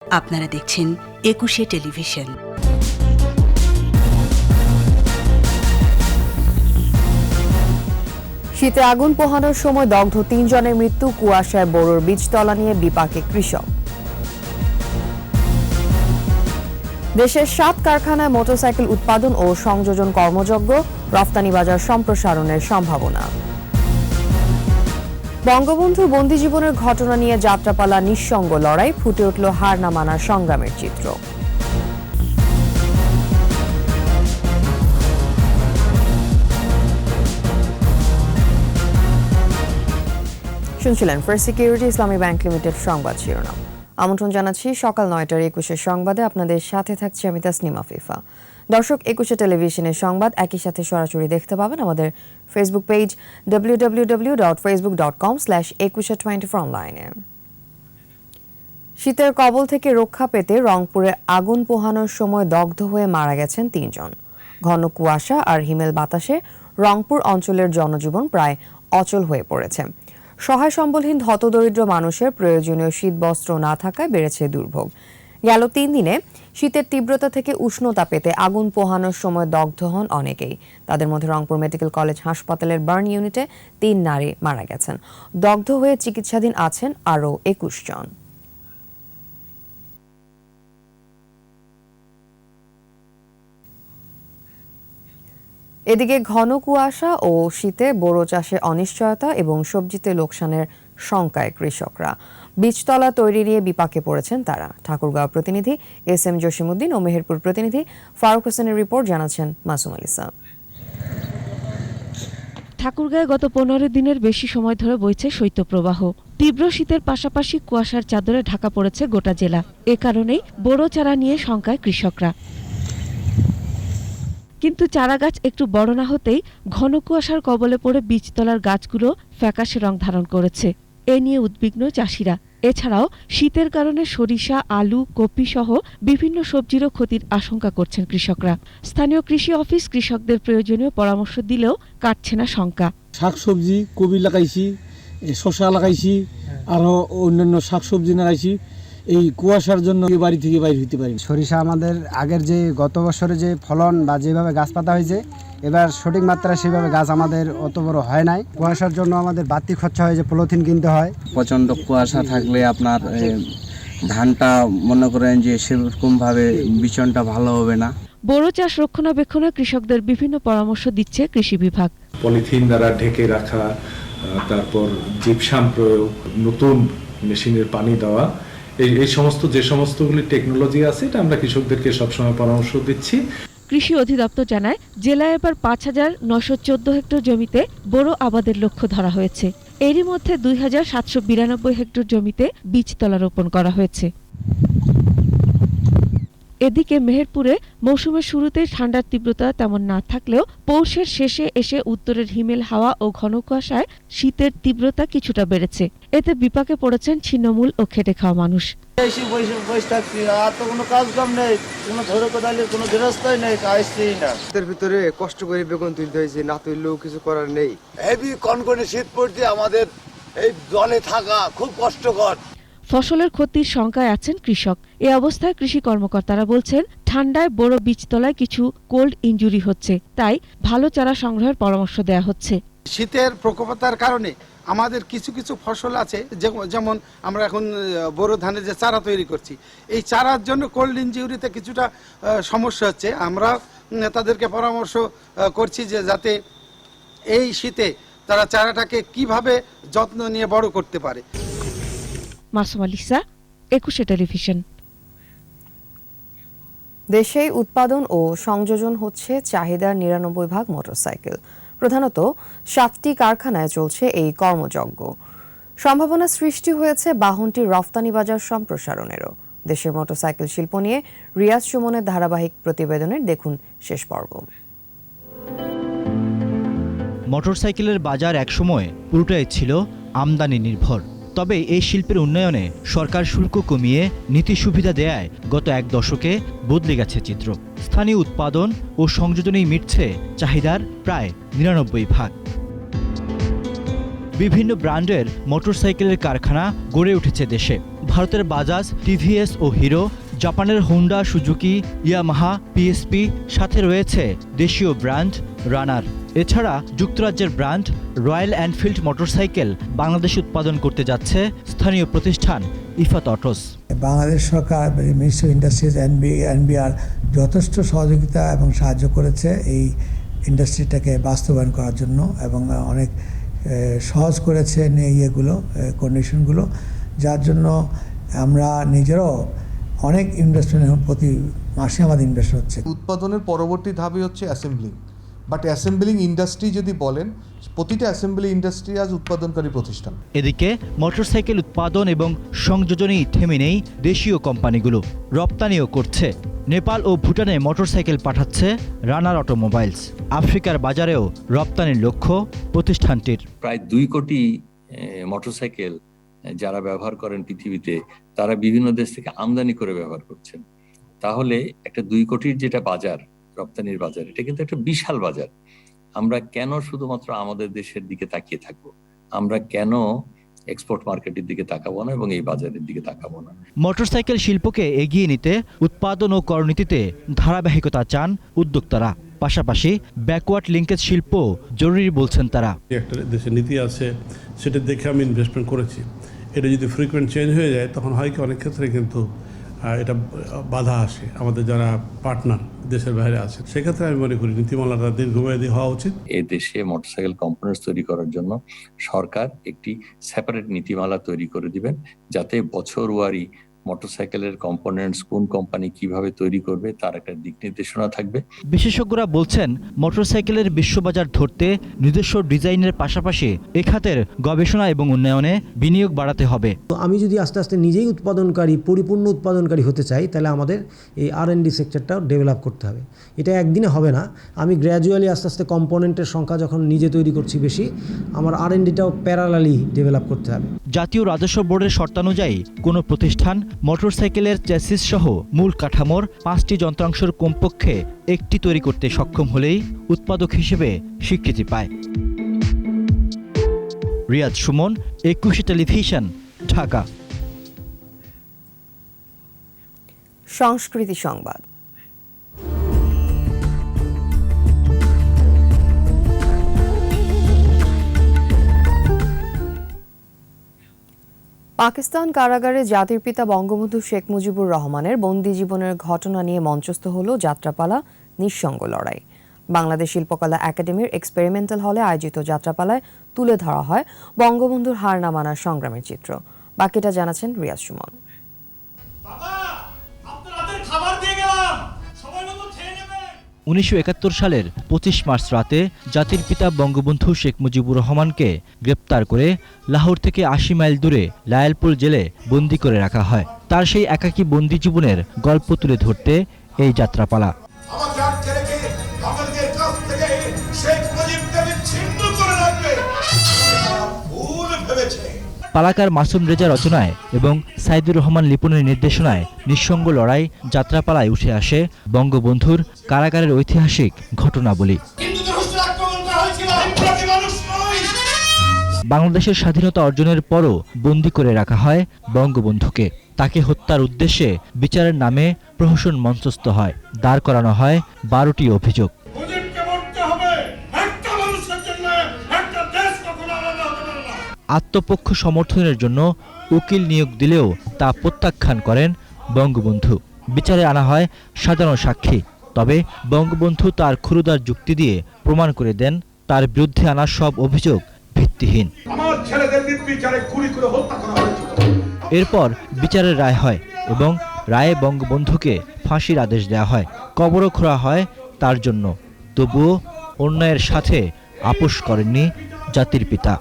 আপনারা দেখছেন একুশে টেলিভিশন। শীতে আগুন পোহানোর সময় দগ্ধ ৩ জনের মৃত্যু, কুয়াশায় বোরোর বীজতলা নিয়ে বিপাকে কৃষক। দেশের ৭ কারখানায় মোটরসাইকেল উৎপাদন ও সংযোজন কর্মযজ্ঞ, রফতানি বাজার সম্প্রসারণের সম্ভাবনা। বঙ্গবন্ধুর বন্দী জীবনের ঘটনা নিয়ে যাত্রাপালা নিঃসঙ্গ লড়াই, ফুটে উঠল হার না মানার সংগ্রামের চিত্র। শুনছিলেন ফার্স্ট সিকিউরিটি ইসলামী ব্যাংক লিমিটেড সংবাদ শিরোনাম। আমন্ত্রণ জানাচ্ছি সকাল ৯টার ২১ সংবাদে। আপনাদের সাথে থাকছি আমি তাসনিমা ফিফা। দর্শক, একুশে টেলিভিশনের সংবাদ একই সাথে সরাসরি দেখতে পাবেন আমাদের ফেসবুক পেজ www.facebook.com/2124 অনলাইনে। শীতের কবল থেকে রক্ষা পেতে রংপুরে আগুন পোহানোর সময় দগ্ধ হয়ে মারা গেছেন ৩ জন। ঘন কুয়াশা আর হিমেল বাতাসে রংপুর অঞ্চলের জনজীবন প্রায় অচল হয়ে পড়েছে। সহায় সম্বলহীন হতদরিদ্র মানুষের প্রয়োজনীয় শীতবস্ত্র না থাকায় বেড়েছে দুর্ভোগ। গেল ৩ দিনে শীতের তীব্রতা থেকে উষ্ণতা পেতে আগুন পোহানোর সময় দগ্ধ হন অনেকেই। তাদের মধ্যে রংপুর মেডিকেল কলেজ হাসপাতালের বার্ন ইউনিটে ৩ নারী মারা গেছেন। দগ্ধ হয়ে চিকিৎসাধীন আছেন আরও ২১ জন। এদিকে ঘন কুয়াশা ও শীতে বোরো চাষে অনিশ্চয়তা এবং সবজিতে লোকসানের শঙ্কায় কৃষকরা। বীজতলা তৈরি নিয়ে বিপাকে পড়েছেন তারা। ঠাকুরগাঁও প্রতিনিধি SM জসিমউদ্দিন ও মেহেরপুর প্রতিনিধি ফারুক হোসেনের রিপোর্ট, জানাচ্ছেন মাসুম আলিসা। ঠাকুরগাঁয়ে গত ১৫ দিনের বেশি সময় ধরে বইছে শৈত্যপ্রবাহ। তীব্র শীতের পাশাপাশি কুয়াশার চাদরে ঢাকা পড়েছে গোটা জেলা। এ কারণেই বোরো চারা নিয়ে শঙ্কায় কৃষকরা। কিন্তু চারাগাছ একটু বড় না হতেই ঘন কুয়াশার কবলে পড়ে বীজতলার গাছগুলো ফ্যাকাশে রং ধারণ করেছে। এ নিয়ে উদ্বিগ্ন চাষিরা। এছাড়াও শীতের কারণে সরিষা, আলু, কপি সহ বিভিন্ন সবজিরও ক্ষতির আশঙ্কা করছেন কৃষকরা। স্থানীয় কৃষি অফিস কৃষকদের প্রয়োজনীয় পরামর্শ দিলেও কাটছে না শঙ্কা। শাকসবজি, কবি লাগাইছি, শসা লাগাইছি, আরো অন্যান্য শাকসবজি লাগাইছি। এই কুয়াশার জন্য বাড়ি থেকে বাইরে হইতে পারি। সরিষা আমাদের আগের যে গত বছরে যে ফলন বা যেভাবে গাছ পাতা হয়েছে, এবার সঠিক মাত্রায় সেভাবে গাছ আমাদের অত বড় হয় নাই। কুয়াশার জন্য আমাদের বাড়তি খরচা হয়, যে পলিথিন কিনতে হয়। প্রচণ্ড কুয়াশা থাকলে আপনার ধানটা মনে করেন যে সেরকমভাবে বিচনটা ভালো হবে না। বোরো চাষ রক্ষণাবেক্ষণে কৃষকদের বিভিন্ন পরামর্শ দিচ্ছে কৃষি বিভাগ। পলিথিন দ্বারা ঢেকে রাখা, তারপর জিপসাম প্রয়োগ, নতুন মেশিনের পানি দেওয়া, এই সমস্ত যে সমস্তগুলি টেকনোলজি আছে, এটা আমরা কৃষকদেরকে সবসময় পরামর্শ দিচ্ছি। কৃষি অধিদপ্তর জানায়, জেলায় এবার ৫,৯১৪ হেক্টর জমিতে বোরো আবাদের লক্ষ্য ধরা হয়েছে। এরই মধ্যে ২,৭৯২ হেক্টর জমিতে বীজতলা রোপণ করা হয়েছে। এদিকে মেহেরপুরে মৌসুমের শুরুতেই ঠান্ডার তীব্রতা তেমন না থাকলেও পৌষের শেষে এসে উত্তরের হিমেল হাওয়া ও ঘন কুয়াশায় শীতের তীব্রতা কিছুটা বেড়েছে। এতে বিপাকে পড়েছেন ছিন্নমূল ও খেটে খাওয়া মানুষ। ভিতরে কষ্ট করে বেগুন তুলতে হয়েছে, না তুললেও কিছু করার নেই। হেভি কনকনে শীত পড়তে আমাদের এই জলে থাকা খুব কষ্টকর। ফসলের ক্ষতির শঙ্কায় আছেন কৃষক। এ অবস্থায় কৃষি কর্মকর্তারা বলছেন, ঠান্ডায় বোরো বীজতলায় কিছু কোল্ড ইনজুরি হচ্ছে, তাই ভালো চারা সংগ্রহের পরামর্শ দেয়া হচ্ছে। শীতের প্রকোপতার কারণে আমাদের কিছু কিছু ফসল আছে, যেমন আমরা এখন বোরো ধানের যে চারা তৈরি করছি, এই চারার জন্য কোল্ড ইনজুরিতে কিছুটা সমস্যা হচ্ছে। আমরা তাদেরকে পরামর্শ করছি যে যাতে এই শীতে তারা চারাটাকে কিভাবে যত্ন নিয়ে বড় করতে পারে। মাসুম আলিসা, একুশে টেলিভিশন। দেশেই উৎপাদন ও সংযোজন হচ্ছে চাহিদার ৯৯ ভাগ মোটরসাইকেল। প্রধানত ৭টি কারখানায় চলছে এই কর্মযজ্ঞ। সম্ভাবনা সৃষ্টি হয়েছে বাহনটির রফতানি বাজার সম্প্রসারণেরও। দেশের মোটরসাইকেল শিল্প নিয়ে রিয়াজ সুমনের ধারাবাহিক প্রতিবেদনের দেখুন শেষ পর্ব। মোটরসাইকেলের বাজার একসময় পুরোটাই ছিল আমদানি নির্ভর। তবে এই শিল্পের উন্নয়নে সরকার শুল্ক কমিয়ে নীতি সুবিধা দেয়ায় গত ১ দশকে বদলে গেছে চিত্র। স্থানীয় উৎপাদন ও সংযোজনেই মিটছে চাহিদার প্রায় ৯৯ ভাগ। বিভিন্ন ব্র্যান্ডের মোটরসাইকেলের কারখানা গড়ে উঠেছে দেশে। ভারতের বাজাজ, টিভিএস ও হিরো, জাপানের হোন্ডা, সুজুকি, ইয়ামাহা, পিএসপি, সাথে রয়েছে দেশীয় ব্র্যান্ড রানার। এছাড়া যুক্তরাজ্যের ব্র্যান্ড রয়্যাল এনফিল্ড মোটরসাইকেল বাংলাদেশে উৎপাদন করতে যাচ্ছে স্থানীয় প্রতিষ্ঠান Ifat autos. Bangladesh Sarkar, ministry of industries, NBR যথেষ্ট সহযোগিতা এবং সাহায্য করেছে এই ইন্ডাস্ট্রিটাকে বাস্তবায়ন করার জন্য, এবং অনেক সহজ করেছে কন্ডিশনগুলো, যার জন্য আমরা নিজেরাও অনেক ইনভেস্টমেন্ট, প্রতি মাসে আমাদের ইনভেস্ট হচ্ছে। উৎপাদনের পরবর্তী ধাপে হচ্ছে অ্যাসেম্বলিং, বাট অ্যাসেম্বলিং ইন্ডাস্ট্রি যদি বলেন, প্রতিটা অ্যাসেম্বলি ইন্ডাস্ট্রি আজ উৎপাদনকারী প্রতিষ্ঠান। এদিকে মোটরসাইকেল উৎপাদন এবং সংযোজনেই থেমে নেই দেশীয় কোম্পানিগুলো, রপ্তানিও করছে। নেপাল ও ভুটানে মোটরসাইকেল পাঠাচ্ছে রানার অটোমোবাইলস। আফ্রিকার বাজারেও রপ্তানির লক্ষ্য প্রতিষ্ঠানটির। প্রায় 2 কোটি মোটরসাইকেল যারা ব্যবহার করেন পৃথিবীতে, তারা বিভিন্ন দেশ থেকে আমদানি করে ব্যবহার করছেন। তাহলে একটা 2 কোটির যেটা বাজার, রপ্তানির বাজার, এটা কিন্তু একটা বিশাল বাজার। আমরা কেন শুধুমাত্র আমাদের দেশের দিকে তাকিয়ে থাকবো? আমরা কেন এক্সপোর্ট মার্কেটের দিকে তাকাবো না এবং এই বাজারের দিকে তাকাবো না? মোটরসাইকেল শিল্পকে এগিয়ে নিতে উৎপাদন ও করনীতিতে ধারাবাহিকতা চান উদ্যোক্তারা। পাশাপাশি ব্যাকওয়ার্ড লিঙ্কেজ শিল্প জরুরি বলছেন তারা। একটা দেশের নীতি আছে, সেটা দেখে আমি ইনভেস্টমেন্ট করেছি। এটা যদি ফ্রিকোয়েন্ট চেঞ্জ হয়ে যায়, তখন হয় কি অনেক ক্ষেত্রে কিন্তু এটা বাধা আসে আমাদের যারা পার্টনার দেশের বাইরে আছে। সেক্ষেত্রে আমি মনে করি নীতিমালাটা দীর্ঘমেয়াদী হওয়া উচিত। এই দেশে মোটরসাইকেল কম্পোনেন্টস তৈরি করার জন্য সরকার একটি সেপারেট নীতিমালা তৈরি করে দিবেন, যাতে বছরওয়ারি মোটরসাইকেলের কম্পোনেন্টস কোন কোম্পানি কিভাবে তৈরি করবে তার একটা দিক নির্দেশনা থাকবে। বিশেষজ্ঞরা বলছেন, মোটরসাইকেলের বিশ্ববাজার ধরতে নিজস্ব ডিজাইনের পাশাপাশি এ খাতের গবেষণা এবং উন্নয়নে বিনিয়োগ বাড়াতে হবে। আমি যদি আস্তে আস্তে নিজেই পরিপূর্ণ উৎপাদনকারী হতে চাই, তাহলে আমাদের এই R&D সেক্টরটাও ডেভেলপ করতে হবে। এটা একদিনে হবে না। আমি গ্র্যাজুয়ালি আস্তে আস্তে কম্পোনেন্টের সংখ্যা যখন নিজে তৈরি করছি বেশি, আমার R&Dটাও প্যারালালি ডেভেলপ করতে হবে। জাতীয় রাজস্ব বোর্ডের শর্তানুযায়ী কোনো প্রতিষ্ঠান মোটরসাইকেলের চ্যাসিস সহ মূল কাঠামোর 5টি যন্ত্রাংশের কমপক্ষে একটি তৈরি করতে সক্ষম হলেই উৎপাদক হিসেবে স্বীকৃতি পায়। রিয়াদ সুমন, একুশে টেলিভিশন, ঢাকা। সংস্কৃতি সংবাদ। পাকিস্তান কারাগারে জাতির পিতা বঙ্গবন্ধু শেখ মুজিবুর রহমানের বন্দি জীবনের ঘটনা নিয়ে মঞ্চস্থ হলো যাত্রাপালা নিঃসঙ্গ লড়াই। বাংলাদেশ শিল্পকলা একাডেমির এক্সপেরিমেন্টাল হলে আয়োজিত যাত্রাপালায় তুলে ধরা হয় বঙ্গবন্ধুর হার না মানার সংগ্রামের চিত্র। বাকিটা জানাচ্ছেন রিয়াজ সুমন। 1971 সালের 25 মার্চ রাতে জাতির পিতা বঙ্গবন্ধু শেখ মুজিবুর রহমানকে গ্রেপ্তার করে লাহোর থেকে 80 মাইল দূরে লায়ালপুর জেলে বন্দি করে রাখা হয়। তার সেই একাকী বন্দি জীবনের গল্প তুলে ধরতে এই যাত্রাপালা। পালাকার মাসুম রেজা রচনায় এবং সাইদুর রহমান লিপনের নির্দেশনায় নিঃসঙ্গ লড়াই যাত্রাপালায় উঠে আসে বঙ্গবন্ধুর কারাগারের ঐতিহাসিক ঘটনাবলী। বাংলাদেশের স্বাধীনতা অর্জনের পরও বন্দী করে রাখা হয় বঙ্গবন্ধুকে। তাকে হত্যার উদ্দেশ্যে বিচারের নামে প্রহসন মঞ্চস্থ হয়। দাঁড় করানো হয় 12টি অভিযোগ। আত্মপক্ষ সমর্থনের জন্য উকিল নিয়োগ দিলেও তা প্রত্যাখ্যান করেন বঙ্গবন্ধু। বিচারে আনা হয় সাধারণ সাক্ষী, তবে বঙ্গবন্ধু তার ক্ষুরুদার যুক্তি দিয়ে প্রমাণ করে দেন তার বিরুদ্ধে আনা সব অভিযোগ ভিত্তিহীন। এরপর বিচারের রায় হয় এবং রায়ে বঙ্গবন্ধুকে ফাঁসির আদেশ দেওয়া হয়। কবরও খোঁড়া হয় তার জন্য। তবুও অন্যায়ের সাথে আপোষ করেননি জাতির পিতা।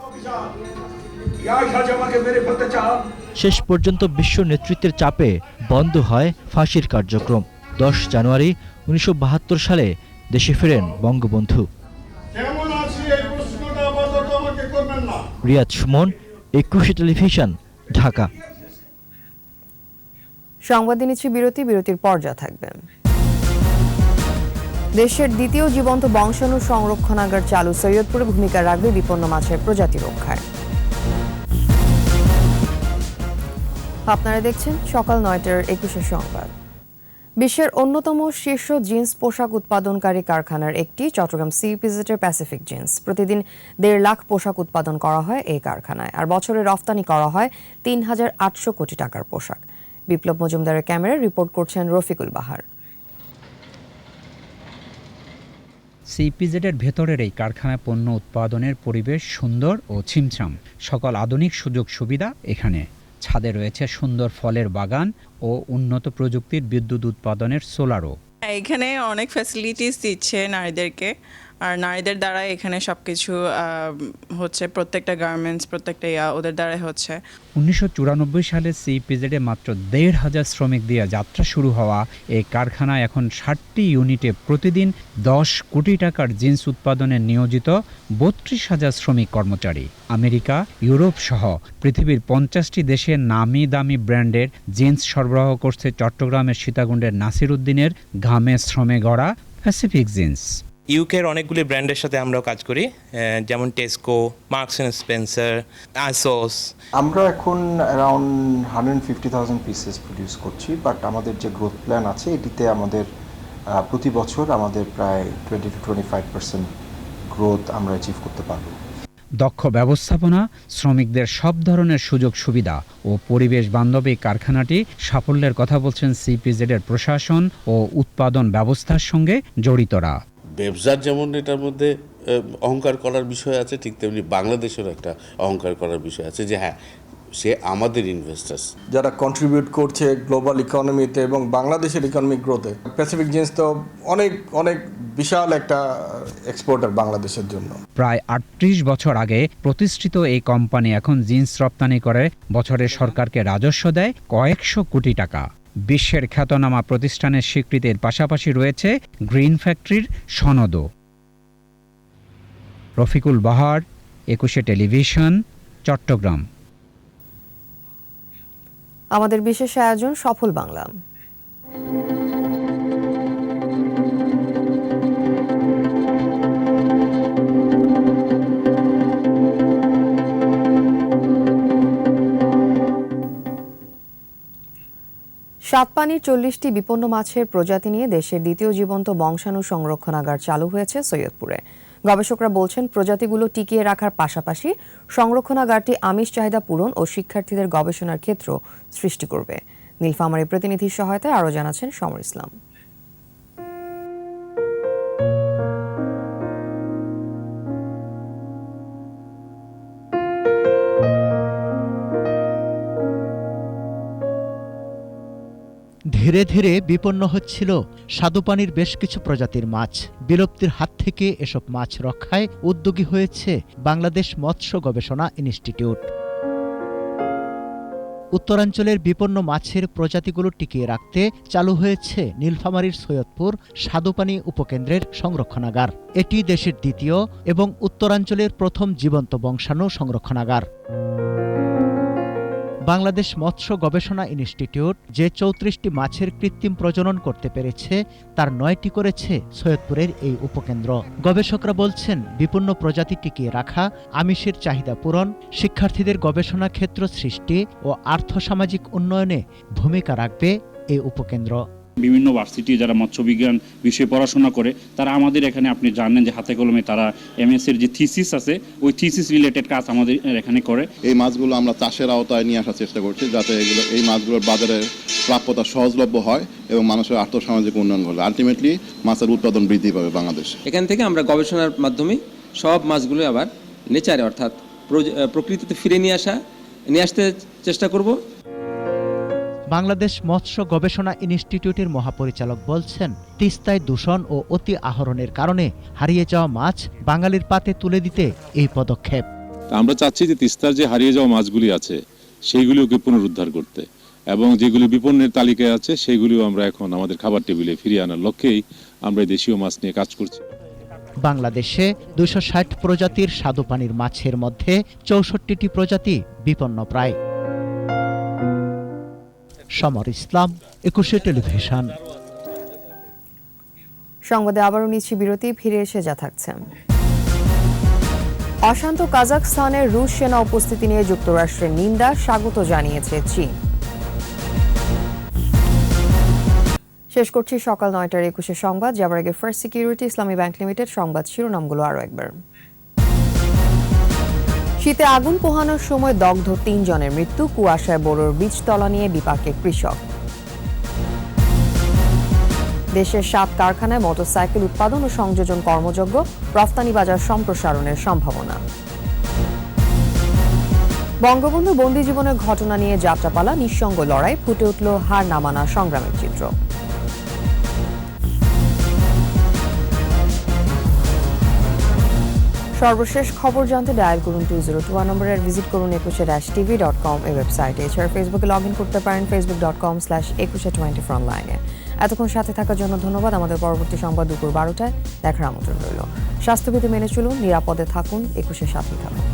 শেষ পর্যন্ত বিশ্ব নেতৃত্বের চাপে বন্ধ হয় ফাঁসির কার্যক্রম। 10 জানুয়ারি 1972 সালে দেশে ফেরেন বঙ্গবন্ধু। রিয়াদ সুমন, একুশে টেলিভিশন, ঢাকা। সংবাদে নিচ্ছি বিরতির পর যা থাকবে। দেশের দ্বিতীয় জীবন্ত বংশাণু সংরক্ষণাগার চালু সৈয়দপুরে ভূমিকা রাখবে বিপন্ন মাছের প্রজাতি রক্ষায়। আপনারা দেখছেন সকাল 9টার 21 সংবাদ। বিশ্বের অন্যতম শীর্ষ জিন্স পোশাক উৎপাদনকারী কারখানার একটি চট্টগ্রাম সিইপিজেডের প্যাসিফিক জিন্স। প্রতিদিন 1.5 লাখ পোশাক উৎপাদন করা হয় এই কারখানায়, আর বছরে রফতানি করা হয় 3,800 কোটি টাকার পোশাক। বিপ্লব মজুমদারের ক্যামেরায় রিপোর্ট করছেন রফিকুল বাহার। সিইপিজেডের ভেতরের এই কারখানায় পণ্য উৎপাদনের পরিবেশ সুন্দর ও ছিমছাম। সকল আধুনিক সুযোগ সুবিধা এখানে। ছাদে রয়েছে সুন্দর ফলের বাগান ও উন্নত প্রযুক্তির বিদ্যুৎ উৎপাদনের সোলারও। এখানে অনেক ফ্যাসিলিটিস দিচ্ছে নারীদেরকে, আর নারীদের দ্বারা এখানে সবকিছু হচ্ছে, প্রত্যেকটা গার্মেন্টস প্রত্যেকটা ওদের দ্বারাই হচ্ছে। 1994 সালে সিইপিজেডে মাত্র 1,500 শ্রমিক দিয়ে যাত্রা শুরু হওয়া এই কারখানায় এখন 60টি ইউনিটে প্রতিদিন 10 কোটি টাকার জিন্স উৎপাদনে নিয়োজিত 32,000 শ্রমিক কর্মচারী। আমেরিকা, ইউরোপ সহ পৃথিবীর 50টি দেশে নামি দামি ব্র্যান্ডের জিন্স সরবরাহ করছে চট্টগ্রামের সীতাকুণ্ডের নাসির উদ্দিনের ঘামে শ্রমে গড়া প্যাসিফিক জিন্স। ইউকের অনেকগুলি ব্র্যান্ডের সাথে আমরাও কাজ করি, যেমন টেস্কো, মার্কস অ্যান্ড স্পেন্সার, আসোস। আমরা এখন অ্যারাউন্ড 150,000 পিসেস প্রডিউস করছি, বাট আমাদের যে গ্রোথ প্ল্যান আছে এটিতে আমাদের প্রতি বছর আমাদের প্রায় 20 to 25% গ্রোথ আমরা অ্যাচিভ করতে পারবো। দক্ষ ব্যবস্থাপনা, শ্রমিকদের সব ধরনের সুযোগ সুবিধা ও পরিবেশ বান্ধবী কারখানাটি সাফল্যের কথা বলছেন সিইপিজেডের প্রশাসন ও উৎপাদন ব্যবস্থার সঙ্গে জড়িতরা। ব্যবসার যেমন এটার মধ্যে অহংকার করার বিষয় আছে, ঠিক তেমনি বাংলাদেশেরও একটা অহংকার করার বিষয় আছে যে হ্যাঁ, সে আমাদের ইনভেস্টার্স যারা কন্ট্রিবিউট করছে গ্লোবাল ইকোনমিতে এবং বাংলাদেশের ইকোনমিক গ্রোথে। প্যাসিফিক জিন্স তো অনেক অনেক বিশাল একটা এক্সপোর্টার বাংলাদেশের জন্য। প্রায় 38 বছর আগে প্রতিষ্ঠিত এই কোম্পানি এখন জিন্স রপ্তানি করে বছরে সরকারকে রাজস্ব দেয় কয়েকশো কোটি টাকা। বিশ্বের খ্যাতনামা প্রতিষ্ঠানের স্বীকৃতির পাশাপাশি রয়েছে গ্রিন ফ্যাক্টরির সনদও। রফিকুল বাহার, 21 টেলিভিশন, চট্টগ্রাম। আমাদের বিশেষ আয়োজন সফল বাংলা। সাতপানির 40টি বিপন্ন মাছের প্রজাতি নিয়ে দেশের দ্বিতীয় জীবন্ত বংশাণু সংরক্ষণাগার চালু হয়েছে সৈয়দপুরে। গবেষকরা বলছেন প্রজাতিগুলো টিকিয়ে রাখার পাশাপাশি সংরক্ষণাগারটি আমিষ চাহিদা পূরণ ও শিক্ষার্থীদের গবেষণার ক্ষেত্র সৃষ্টি করবে। নীলফামারীর প্রতিনিধির সহায়তায় আরও জানাচ্ছেন সমর ইসলাম। ধীরে ধীরে বিপন্ন হচ্ছিল স্বাদুপানির বেশ কিছু প্রজাতির মাছ। বিলুপ্তির হাত থেকে এসব মাছ রক্ষায় উদ্যোগী হয়েছে বাংলাদেশ মৎস্য গবেষণা ইনস্টিটিউট। উত্তরাঞ্চলের বিপন্ন মাছের প্রজাতিগুলো টিকিয়ে রাখতে চালু হয়েছে নীলফামারীর সৈয়দপুর স্বাদুপানি উপকেন্দ্রের সংরক্ষণাগার। এটি দেশের দ্বিতীয় এবং উত্তরাঞ্চলের প্রথম জীবন্ত বংশাণু সংরক্ষণাগার। বাংলাদেশ মৎস্য গবেষণা ইনস্টিটিউট যে 34টি মাছের কৃত্রিম প্রজনন করতে পেরেছে তার 9টি করেছে সৈয়দপুরের এই উপকেন্দ্র। গবেষকরা বলছেন বিপন্ন প্রজাতি টিকিয়ে রাখা, আমিষের চাহিদা পূরণ, শিক্ষার্থীদের গবেষণা ক্ষেত্র সৃষ্টি ও আর্থসামাজিক উন্নয়নে ভূমিকা রাখবে এই উপকেন্দ্র। বিভিন্ন ভার্সিটি যারা মৎস্যবিজ্ঞান বিষয়ে পড়াশোনা করে তারা আমাদের এখানে, আপনি জানেন যে হাতে কলমে তারা এমএসসির যে থিসিস আছে ওই থিসিস রিলেটেড কাজ আমাদের এখানে করে। এই মাছগুলো আমরা চাষের আওতায় নিয়ে আসার চেষ্টা করছি যাতে এই মাছগুলোর বাজারে প্রাপ্যতা সহজলভ্য হয় এবং মানুষের আর্থসামাজিক উন্নয়ন ঘটে। আলটিমেটলি মাছের উৎপাদন বৃদ্ধি পাবে বাংলাদেশ। এখান থেকে আমরা গবেষণার মাধ্যমে সব মাছগুলো আবার নেচারে অর্থাৎ প্রকৃতিতে ফিরে নিয়ে আসতে চেষ্টা করব। বাংলাদেশ মৎস্য গবেষণা ইনস্টিটিউটের মহাপরিচালক বলছেন, তিস্তায় দূষণ ও অতি আহরণের কারণে হারিয়ে যাওয়া মাছ বাঙালির পাতে তুলে দিতে এই পদক্ষেপ। আমরা চাচ্ছি যে তিস্তার যে হারিয়ে যাওয়া মাছগুলি আছে সেইগুলিকে পুনরুদ্ধার করতে, এবং যেগুলি বিপন্নের তালিকায় আছে সেগুলিও আমরা এখন আমাদের খাবার টেবিলে ফিরিয়ে আনার লক্ষ্যেই আমরা দেশীয় মাছ নিয়ে কাজ করছি। বাংলাদেশে 260 প্রজাতির স্বাদুপানির মাছের মধ্যে 64টি প্রজাতি বিপন্ন প্রায়। সমর ইসলাম, 21 টেলিভিশন। সংবাদে আবারও নিচ্ছি বিরতি, ফিরে এসে যা থাকছে। অশান্ত কাজাখস্তানের রুশ সেনা উপস্থিতি নিয়ে যুক্তরাষ্ট্রের নিন্দা স্বাগত জানিয়েছে চীন। শেষ করছি সকাল 9টার 21 সংবাদ। যাবার আগে ফার্স্ট সিকিউরিটি ইসলামী ব্যাংক লিমিটেড সংবাদ শিরোনামগুলো আরও একবার। শীতে আগুন পোহানোর সময় দগ্ধ 3 জনের মৃত্যু, কুয়াশায় বোরোর বীজতলা নিয়ে বিপাকে কৃষক। দেশের 7 কারখানায় মোটরসাইকেল উৎপাদন ও সংযোজন কর্মযোগ্য, রফতানি বাজার সম্প্রসারণের সম্ভাবনা। বঙ্গবন্ধু বন্দী জীবনের ঘটনা নিয়ে যাত্রাপালা, নিঃসঙ্গ লড়াই, ফুটে উঠল হার না মানা সংগ্রামের চিত্র। সর্বশেষ খবর জানতে ডায়াল করুন 2021 নম্বরে, ভিজিট করুন 21-tv.com এই ওয়েবসাইটে। এছাড়া ফেসবুকে লগ ইন করতে পারেন facebook.com/2124 অনলাইনে। এতক্ষণ সাথে থাকার জন্য ধন্যবাদ। আমাদের পরবর্তী সংবাদ দুপুর 12টায় দেখার আমন্ত্রণ রইল। স্বাস্থ্যবিধি মেনে চলুন, নিরাপদে থাকুন, 21-এর সাথেই থাকুন।